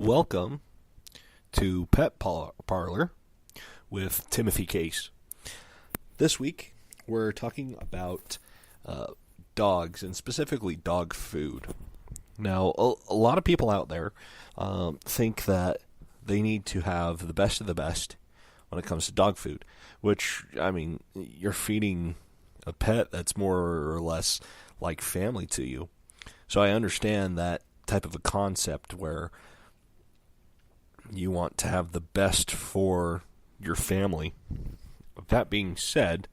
Welcome to Pet Parlor with Timothy Case. This week, we're talking about dogs, and specifically dog food. Now, a lot of people out there think that they need to have the best of the best when it comes to dog food, which, I mean, you're feeding a pet that's more or less like family to you. So I understand that type of a concept where you want to have the best for your family. That being said,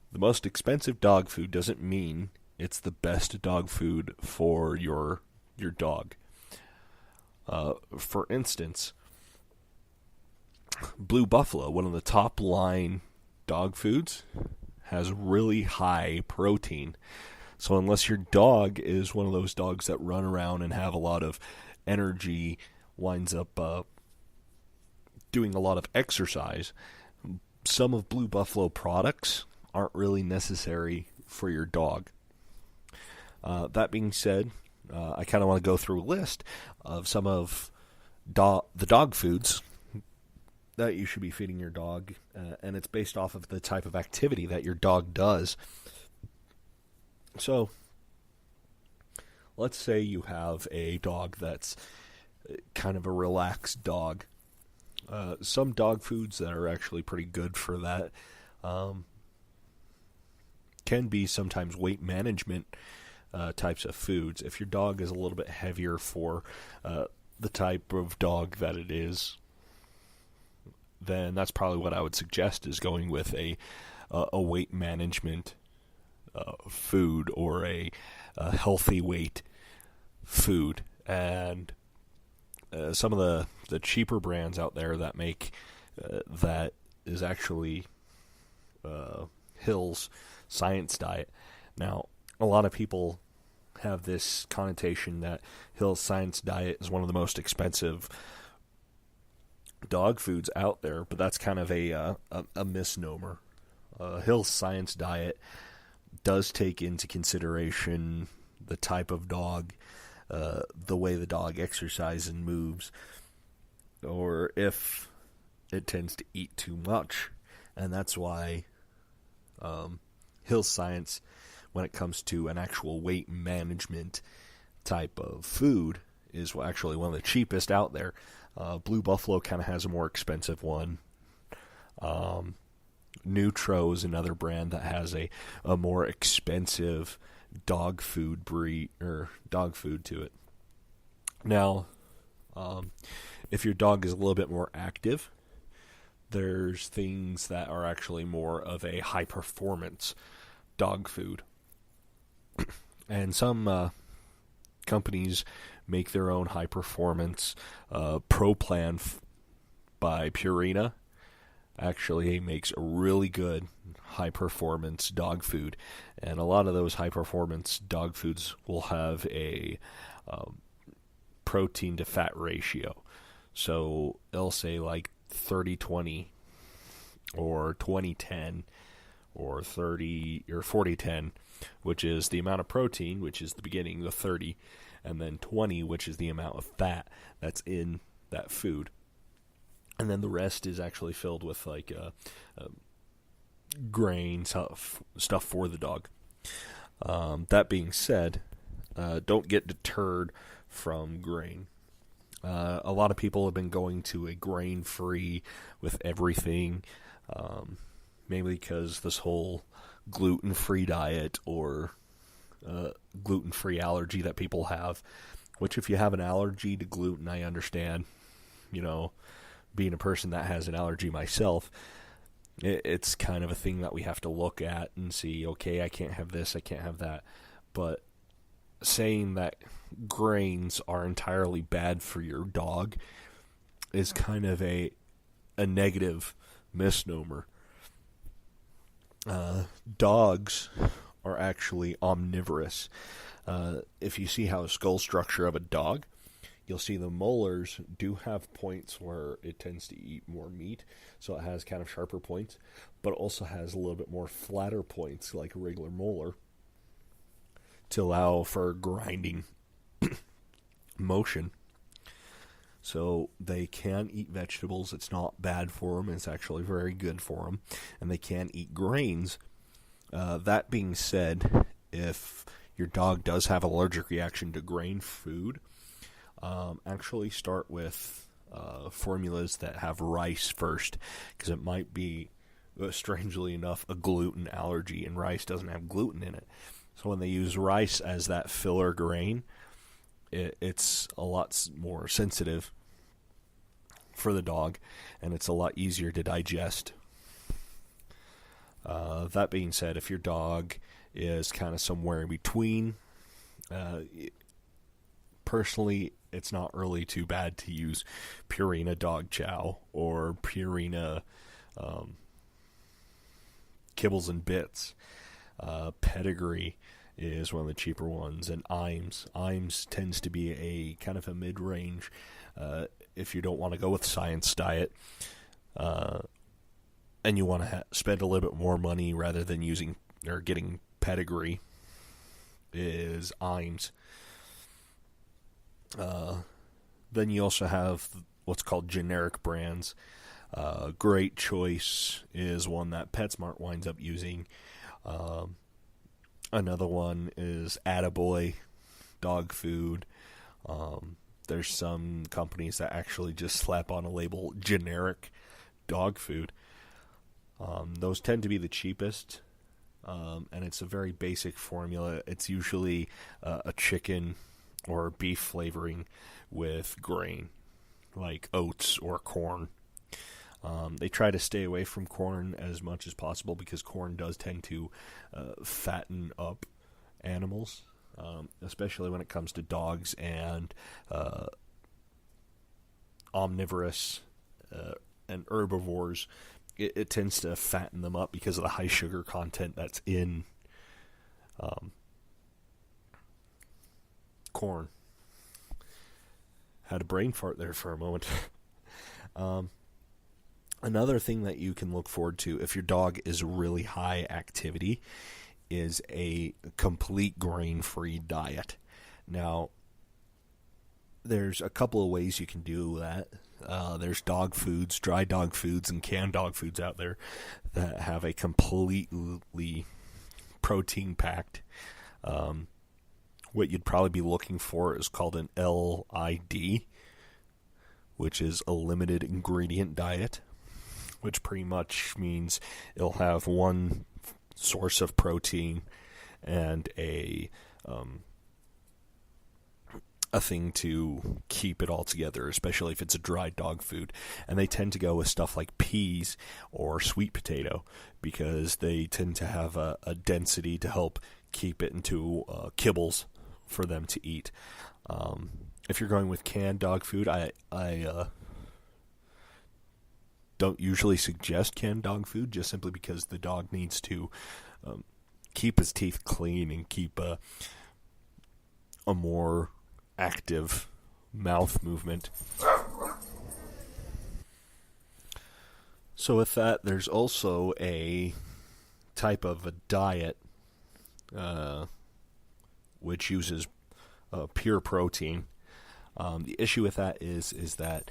the most expensive dog food doesn't mean it's the best dog food for your dog. For instance, Blue Buffalo, one of the top line dog foods, has really high protein. So unless your dog is one of those dogs that run around and have a lot of energy, winds up doing a lot of exercise, some of Blue Buffalo products aren't really necessary for your dog. That being said, I kind of want to go through a list of some of the dog foods that you should be feeding your dog, and it's based off of the type of activity that your dog does. So, let's say you have a dog that's kind of a relaxed dog. Some dog foods that are actually pretty good for that can be sometimes weight management types of foods. If your dog is a little bit heavier for the type of dog that it is, then that's probably what I would suggest, is going with a weight management food, or a healthy weight food. And some of the cheaper brands out there that make that is actually Hill's Science Diet. Now, a lot of people have this connotation that Hill's Science Diet is one of the most expensive dog foods out there, but that's kind of a misnomer. Hill's Science Diet does take into consideration the type of dog, the way the dog exercises and moves, or if it tends to eat too much. And that's why Hill's Science, when it comes to an actual weight management type of food, is actually one of the cheapest out there. Blue Buffalo kind of has a more expensive one. Nutro is another brand that has a more expensive dog food breed, or dog food to it. Now, if your dog is a little bit more active, there's things that are actually more of a high performance dog food. And some companies make their own high performance. Pro Plan by Purina actually makes a really good high performance dog food, and a lot of those high performance dog foods will have a protein to fat ratio. So they'll say like 30-20 or 20-10 or 30 or 40-10, which is the amount of protein, which is the beginning, the 30, and then 20, which is the amount of fat that's in that food. And then the rest is actually filled with like grain stuff for the dog. That being said, don't get deterred from grain. A lot of people have been going to a grain-free with everything, mainly because this whole gluten-free diet or gluten-free allergy that people have, which if you have an allergy to gluten, I understand. You know, being a person that has an allergy myself, it's kind of a thing that we have to look at and see, okay, I can't have this, I can't have that. But saying that grains are entirely bad for your dog is kind of a negative misnomer. Dogs are actually omnivorous. If you see how the skull structure of a dog, you'll see the molars do have points where it tends to eat more meat, so it has kind of sharper points, but it also has a little bit more flatter points like a regular molar to allow for grinding motion. So they can eat vegetables. It's not bad for them. It's actually very good for them. And they can eat grains. That being said, if your dog does have an allergic reaction to grain food, actually start with formulas that have rice first, because it might be, strangely enough, a gluten allergy, and rice doesn't have gluten in it. So when they use rice as that filler grain, it's a lot more sensitive for the dog, and it's a lot easier to digest. That being said, if your dog is kind of somewhere in between, personally, it's not really too bad to use Purina Dog Chow or Purina Kibbles and Bits. Pedigree is one of the cheaper ones, and Iams. Iams tends to be a kind of a mid-range if you don't want to go with Science Diet, and you want to spend a little bit more money rather than using or getting Pedigree, is Iams. Then you also have what's called generic brands. Great Choice is one that PetSmart winds up using. Another one is Attaboy dog food. There's some companies that actually just slap on a label generic dog food. Those tend to be the cheapest, and it's a very basic formula. It's usually a chicken or beef flavoring with grain, like oats or corn. They try to stay away from corn as much as possible because corn does tend to fatten up animals, especially when it comes to dogs and omnivorous and herbivores. It tends to fatten them up because of the high sugar content that's in corn. Had a brain fart there for a moment. Another thing that you can look forward to if your dog is really high activity is a complete grain-free diet. Now, there's a couple of ways you can do that. There's dog foods, dry dog foods, and canned dog foods out there that have a completely protein-packed. What you'd probably be looking for is called an LID, which is a limited ingredient diet, which pretty much means it'll have one source of protein and a thing to keep it all together, especially if it's a dry dog food. And they tend to go with stuff like peas or sweet potato because they tend to have a density to help keep it into kibbles for them to eat. If you're going with canned dog food, I don't usually suggest canned dog food, just simply because the dog needs to keep his teeth clean and keep a more active mouth movement. So with that, there's also a type of a diet which uses pure protein. The issue with that is that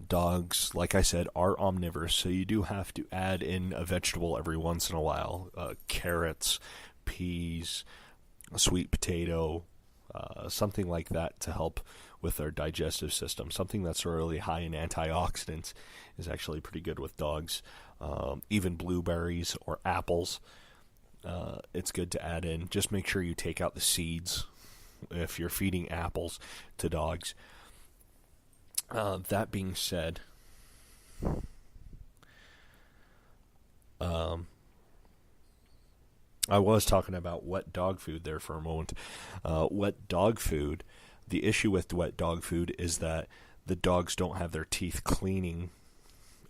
dogs, like I said, are omnivorous, so you do have to add in a vegetable every once in a while. Carrots, peas, a sweet potato, something like that to help with their digestive system. Something that's really high in antioxidants is actually pretty good with dogs. Even blueberries or apples, it's good to add in. Just make sure you take out the seeds if you're feeding apples to dogs. That being said, I was talking about wet dog food there for a moment. Wet dog food, the issue with wet dog food is that the dogs don't have their teeth cleaning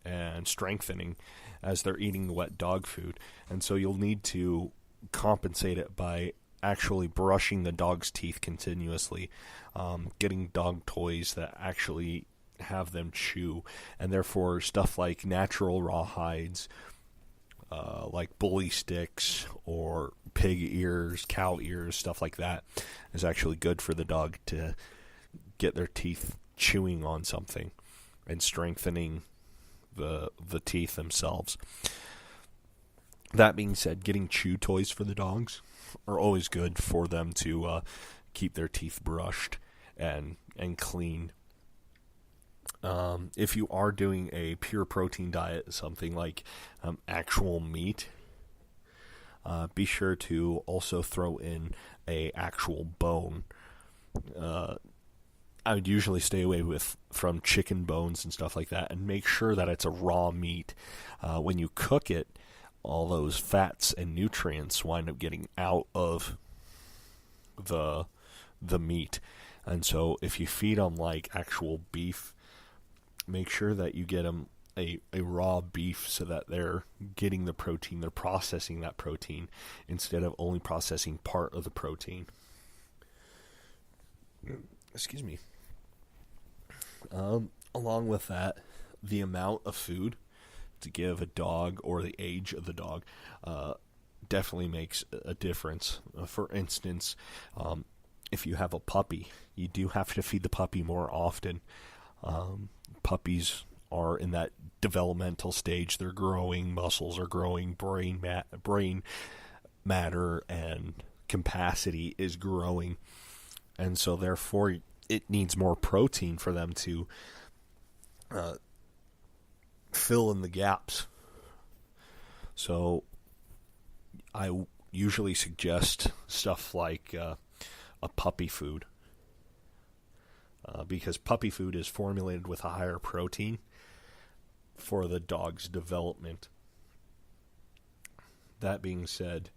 and strengthening as they're eating the wet dog food. And so you'll need to compensate it by actually brushing the dog's teeth continuously, getting dog toys that actually have them chew, and therefore stuff like natural raw hides, like bully sticks or pig ears, cow ears, stuff like that is actually good for the dog to get their teeth chewing on something and strengthening the teeth themselves. That being said, getting chew toys for the dogs are always good for them to keep their teeth brushed and clean. If you are doing a pure protein diet, something like actual meat, be sure to also throw in a actual bone. I would usually stay away from chicken bones and stuff like that, and make sure that it's a raw meat. When you cook it, all those fats and nutrients wind up getting out of the meat. And so if you feed them like actual beef, make sure that you get them a raw beef so that they're getting the protein, they're processing that protein instead of only processing part of the protein. Excuse me. Along with that, the amount of food to give a dog or the age of the dog definitely makes a difference. For instance, if you have a puppy, you do have to feed the puppy more often. Puppies are in that developmental stage. They're growing, muscles are growing, brain matter and capacity is growing. And so therefore it needs more protein for them to fill in the gaps. So I usually suggest stuff like a puppy food, because puppy food is formulated with a higher protein for the dog's development. That being said,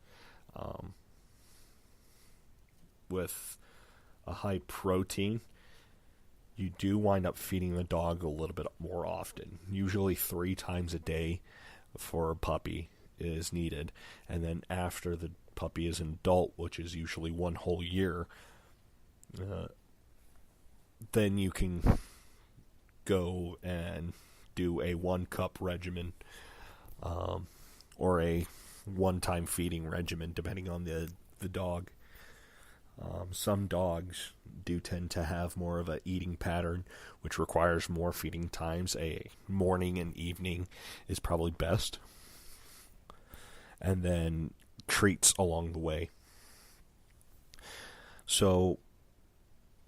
with a high protein, you do wind up feeding the dog a little bit more often. Usually 3 times a day for a puppy is needed. And then after the puppy is an adult, which is usually 1 whole year, then you can go and do a 1-cup regimen, or a one-time feeding regimen, depending on the dog. Some dogs do tend to have more of a eating pattern, which requires more feeding times. A morning and evening is probably best. And then treats along the way. So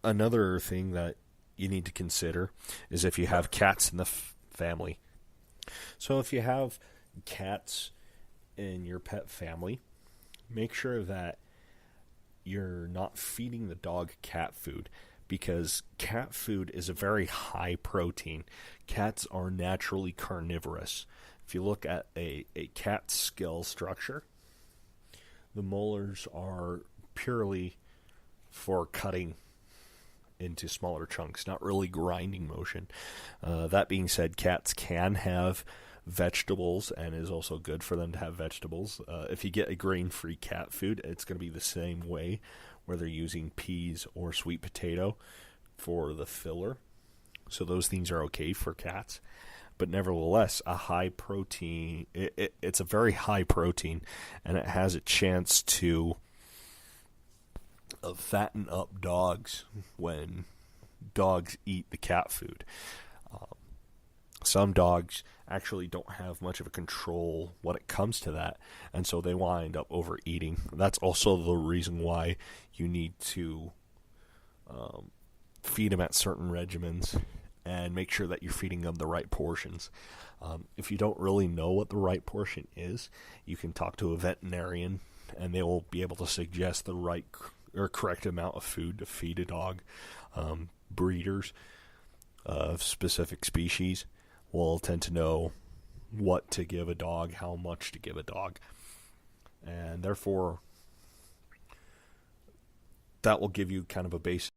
another thing that you need to consider is if you have cats in the family. So if you have cats in your pet family, make sure that you're not feeding the dog cat food, because cat food is a very high protein. Cats are naturally carnivorous. If you look at a cat's skull structure, the molars are purely for cutting into smaller chunks, not really grinding motion. That being said, cats can have vegetables, and it is also good for them to have vegetables. If you get a grain-free cat food, it's going to be the same way, where they're using peas or sweet potato for the filler. So those things are okay for cats. But nevertheless, a high protein, it's a very high protein, and it has a chance to fatten up dogs when dogs eat the cat food. Some dogs actually don't have much of a control when it comes to that, and so they wind up overeating. That's also the reason why you need to feed them at certain regimens and make sure that you're feeding them the right portions. If you don't really know what the right portion is, you can talk to a veterinarian, and they will be able to suggest the right or correct amount of food to feed a dog. Breeders of specific species will tend to know what to give a dog, how much to give a dog, and therefore that will give you kind of a basic